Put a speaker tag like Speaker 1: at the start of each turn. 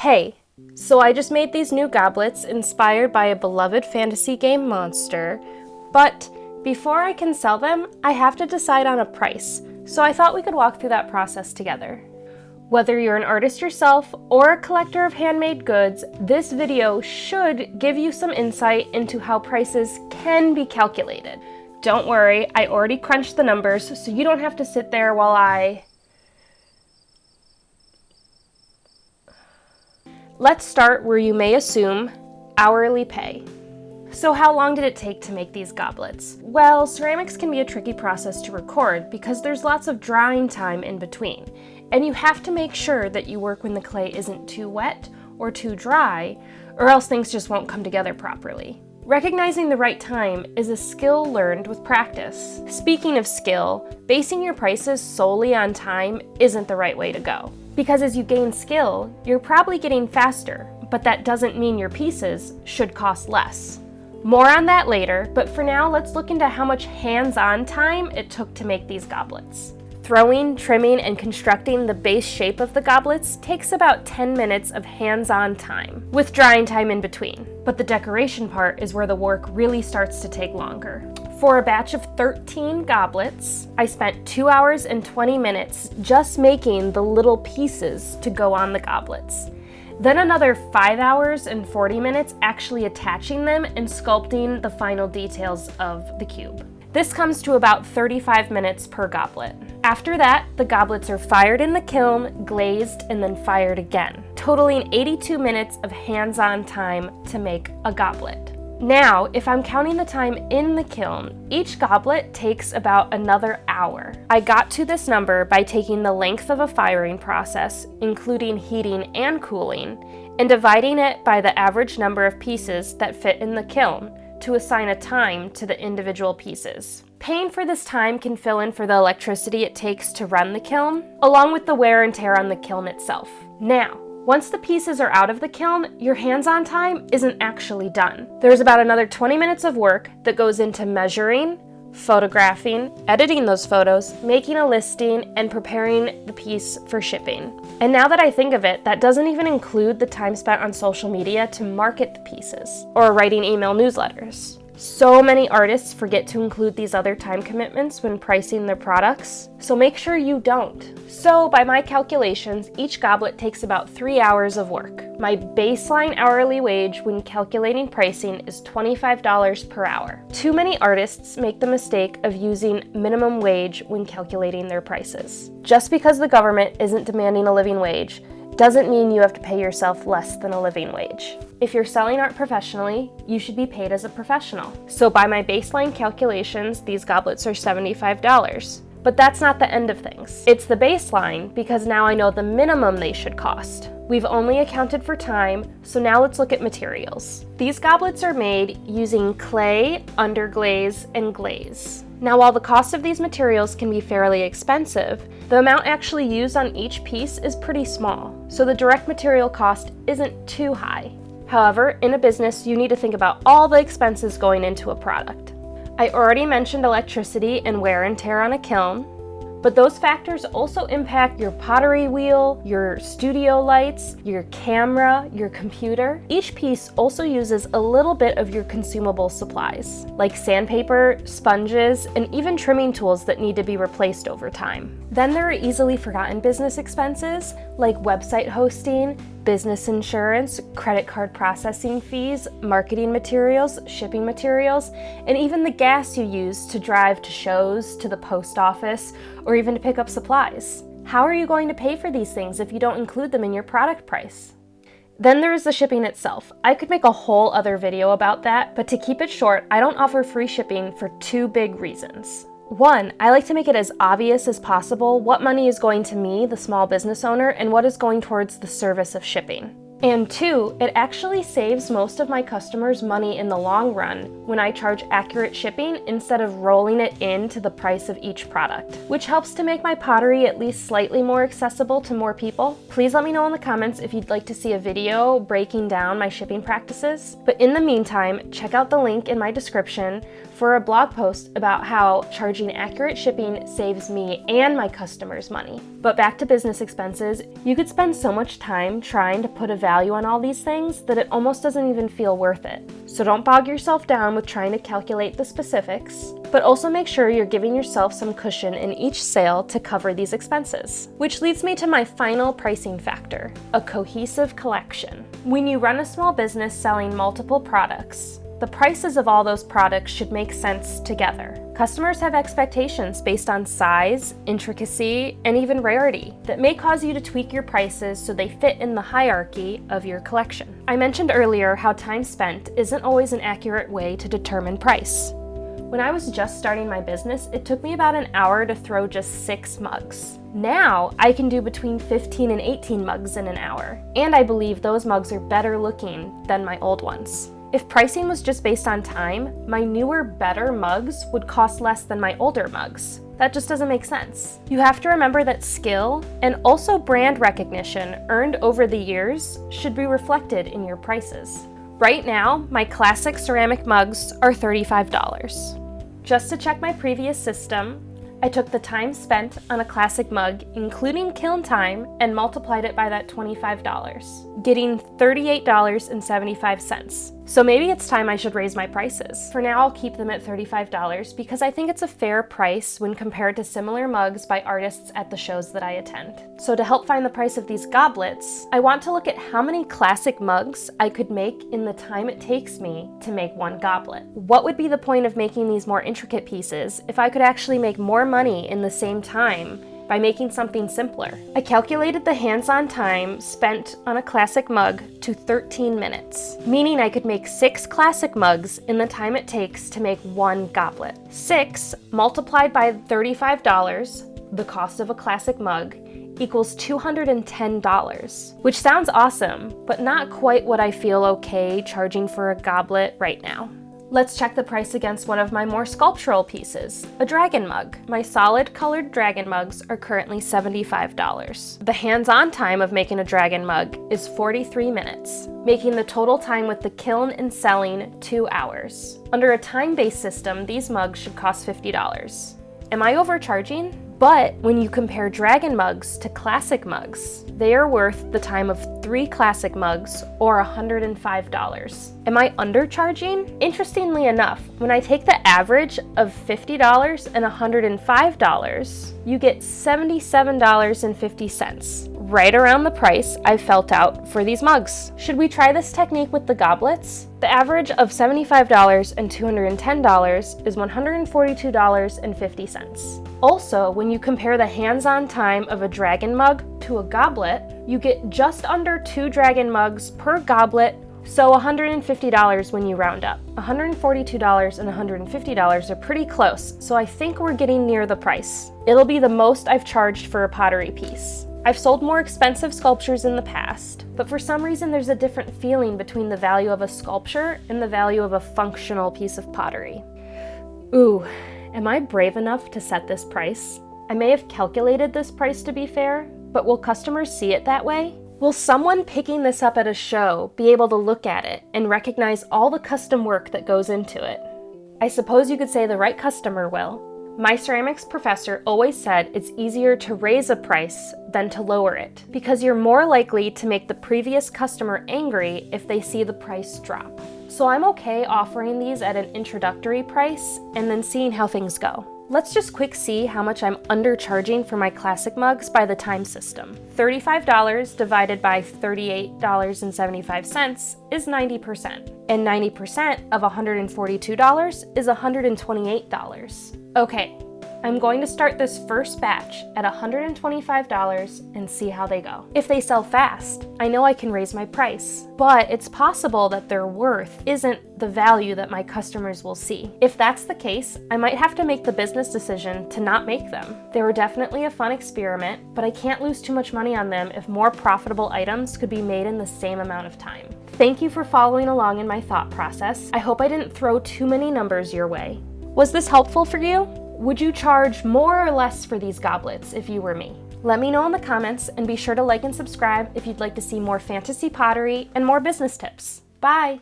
Speaker 1: Hey, so I just made these new goblets inspired by a beloved fantasy game monster, but before I can sell them, I have to decide on a price, so I thought we could walk through that process together. Whether you're an artist yourself or a collector of handmade goods, this video should give you some insight into how prices can be calculated. Don't worry, I already crunched the numbers, so you don't have to sit there while Let's start where you may assume, hourly pay. So how long did it take to make these goblets? Well, ceramics can be a tricky process to record because there's lots of drying time in between, and you have to make sure that you work when the clay isn't too wet or too dry, or else things just won't come together properly. Recognizing the right time is a skill learned with practice. Speaking of skill, basing your prices solely on time isn't the right way to go. Because as you gain skill, you're probably getting faster, but that doesn't mean your pieces should cost less. More on that later, but for now, let's look into how much hands-on time it took to make these goblets. Throwing, trimming, and constructing the base shape of the goblets takes about 10 minutes of hands-on time, with drying time in between. But the decoration part is where the work really starts to take longer. For a batch of 13 goblets, I spent 2 hours and 20 minutes just making the little pieces to go on the goblets. Then another 5 hours and 40 minutes actually attaching them and sculpting the final details of the cube. This comes to about 35 minutes per goblet. After that, the goblets are fired in the kiln, glazed, and then fired again, totaling 82 minutes of hands-on time to make a goblet. Now, if I'm counting the time in the kiln, each goblet takes about another hour. I got to this number by taking the length of a firing process, including heating and cooling, and dividing it by the average number of pieces that fit in the kiln to assign a time to the individual pieces. Paying for this time can fill in for the electricity it takes to run the kiln, along with the wear and tear on the kiln itself. Now, once the pieces are out of the kiln, your hands-on time isn't actually done. There's about another 20 minutes of work that goes into measuring, photographing, editing those photos, making a listing, and preparing the piece for shipping. And now that I think of it, that doesn't even include the time spent on social media to market the pieces, or writing email newsletters. So many artists forget to include these other time commitments when pricing their products, so make sure you don't. So by my calculations, each goblet takes about 3 hours of work. My baseline hourly wage when calculating pricing is $25 per hour. Too many artists make the mistake of using minimum wage when calculating their prices. Just because the government isn't demanding a living wage doesn't mean you have to pay yourself less than a living wage. If you're selling art professionally, you should be paid as a professional. So by my baseline calculations, these goblets are $75. But that's not the end of things. It's the baseline because now I know the minimum they should cost. We've only accounted for time, so now let's look at materials. These goblets are made using clay, underglaze, and glaze. Now, while the cost of these materials can be fairly expensive, the amount actually used on each piece is pretty small, so the direct material cost isn't too high. However, in a business, you need to think about all the expenses going into a product. I already mentioned electricity and wear and tear on a kiln, but those factors also impact your pottery wheel, your studio lights, your camera, your computer. Each piece also uses a little bit of your consumable supplies, like sandpaper, sponges, and even trimming tools that need to be replaced over time. Then there are easily forgotten business expenses, like website hosting, business insurance, credit card processing fees, marketing materials, shipping materials, and even the gas you use to drive to shows, to the post office, or even to pick up supplies. How are you going to pay for these things if you don't include them in your product price? Then there is the shipping itself. I could make a whole other video about that, but to keep it short, I don't offer free shipping for 2 big reasons. 1, I like to make it as obvious as possible what money is going to me, the small business owner, and what is going towards the service of shipping. And 2, it actually saves most of my customers money in the long run when I charge accurate shipping instead of rolling it into the price of each product, which helps to make my pottery at least slightly more accessible to more people. Please let me know in the comments if you'd like to see a video breaking down my shipping practices. But in the meantime, check out the link in my description for a blog post about how charging accurate shipping saves me and my customers money. But back to business expenses, you could spend so much time trying to put a value on all these things that it almost doesn't even feel worth it. So don't bog yourself down with trying to calculate the specifics, but also make sure you're giving yourself some cushion in each sale to cover these expenses. Which leads me to my final pricing factor, a cohesive collection. When you run a small business selling multiple products, the prices of all those products should make sense together. Customers have expectations based on size, intricacy, and even rarity that may cause you to tweak your prices so they fit in the hierarchy of your collection. I mentioned earlier how time spent isn't always an accurate way to determine price. When I was just starting my business, it took me about an hour to throw just 6 mugs. Now, I can do between 15 and 18 mugs in an hour, and I believe those mugs are better looking than my old ones. If pricing was just based on time, my newer, better mugs would cost less than my older mugs. That just doesn't make sense. You have to remember that skill and also brand recognition earned over the years should be reflected in your prices. Right now, my classic ceramic mugs are $35. Just to check my previous system, I took the time spent on a classic mug, including kiln time, and multiplied it by that $25, getting $38.75. So maybe it's time I should raise my prices. For now, I'll keep them at $35 because I think it's a fair price when compared to similar mugs by artists at the shows that I attend. So to help find the price of these goblets, I want to look at how many classic mugs I could make in the time it takes me to make one goblet. What would be the point of making these more intricate pieces if I could actually make more money in the same time by making something simpler? I calculated the hands-on time spent on a classic mug to 13 minutes, meaning I could make 6 classic mugs in the time it takes to make one goblet. 6 multiplied by $35, the cost of a classic mug, equals $210, which sounds awesome, but not quite what I feel okay charging for a goblet right now. Let's check the price against one of my more sculptural pieces, a dragon mug. My solid colored dragon mugs are currently $75. The hands-on time of making a dragon mug is 43 minutes, making the total time with the kiln and selling 2 hours. Under a time-based system, these mugs should cost $50. Am I overcharging? But when you compare dragon mugs to classic mugs, they are worth the time of 3 classic mugs, or $105. Am I undercharging? Interestingly enough, when I take the average of $50 and $105, you get $77.50, right around the price I've felt out for these mugs. Should we try this technique with the goblets? The average of $75 and $210 is $142.50. Also, when you compare the hands-on time of a dragon mug to a goblet, you get just under 2 dragon mugs per goblet, so $150 when you round up. $142 and $150 are pretty close, so I think we're getting near the price. It'll be the most I've charged for a pottery piece. I've sold more expensive sculptures in the past, but for some reason there's a different feeling between the value of a sculpture and the value of a functional piece of pottery. Ooh, am I brave enough to set this price? I may have calculated this price to be fair, but will customers see it that way? Will someone picking this up at a show be able to look at it and recognize all the custom work that goes into it? I suppose you could say the right customer will. My ceramics professor always said it's easier to raise a price than to lower it, because you're more likely to make the previous customer angry if they see the price drop. So I'm okay offering these at an introductory price and then seeing how things go. Let's just quick see how much I'm undercharging for my classic mugs by the time system. $35 divided by $38.75 is 90%, and 90% of $142 is $128. Okay, I'm going to start this first batch at $125 and see how they go. If they sell fast, I know I can raise my price, but it's possible that their worth isn't the value that my customers will see. If that's the case, I might have to make the business decision to not make them. They were definitely a fun experiment, but I can't lose too much money on them if more profitable items could be made in the same amount of time. Thank you for following along in my thought process. I hope I didn't throw too many numbers your way. Was this helpful for you? Would you charge more or less for these goblets if you were me? Let me know in the comments, and be sure to like and subscribe if you'd like to see more fantasy pottery and more business tips. Bye!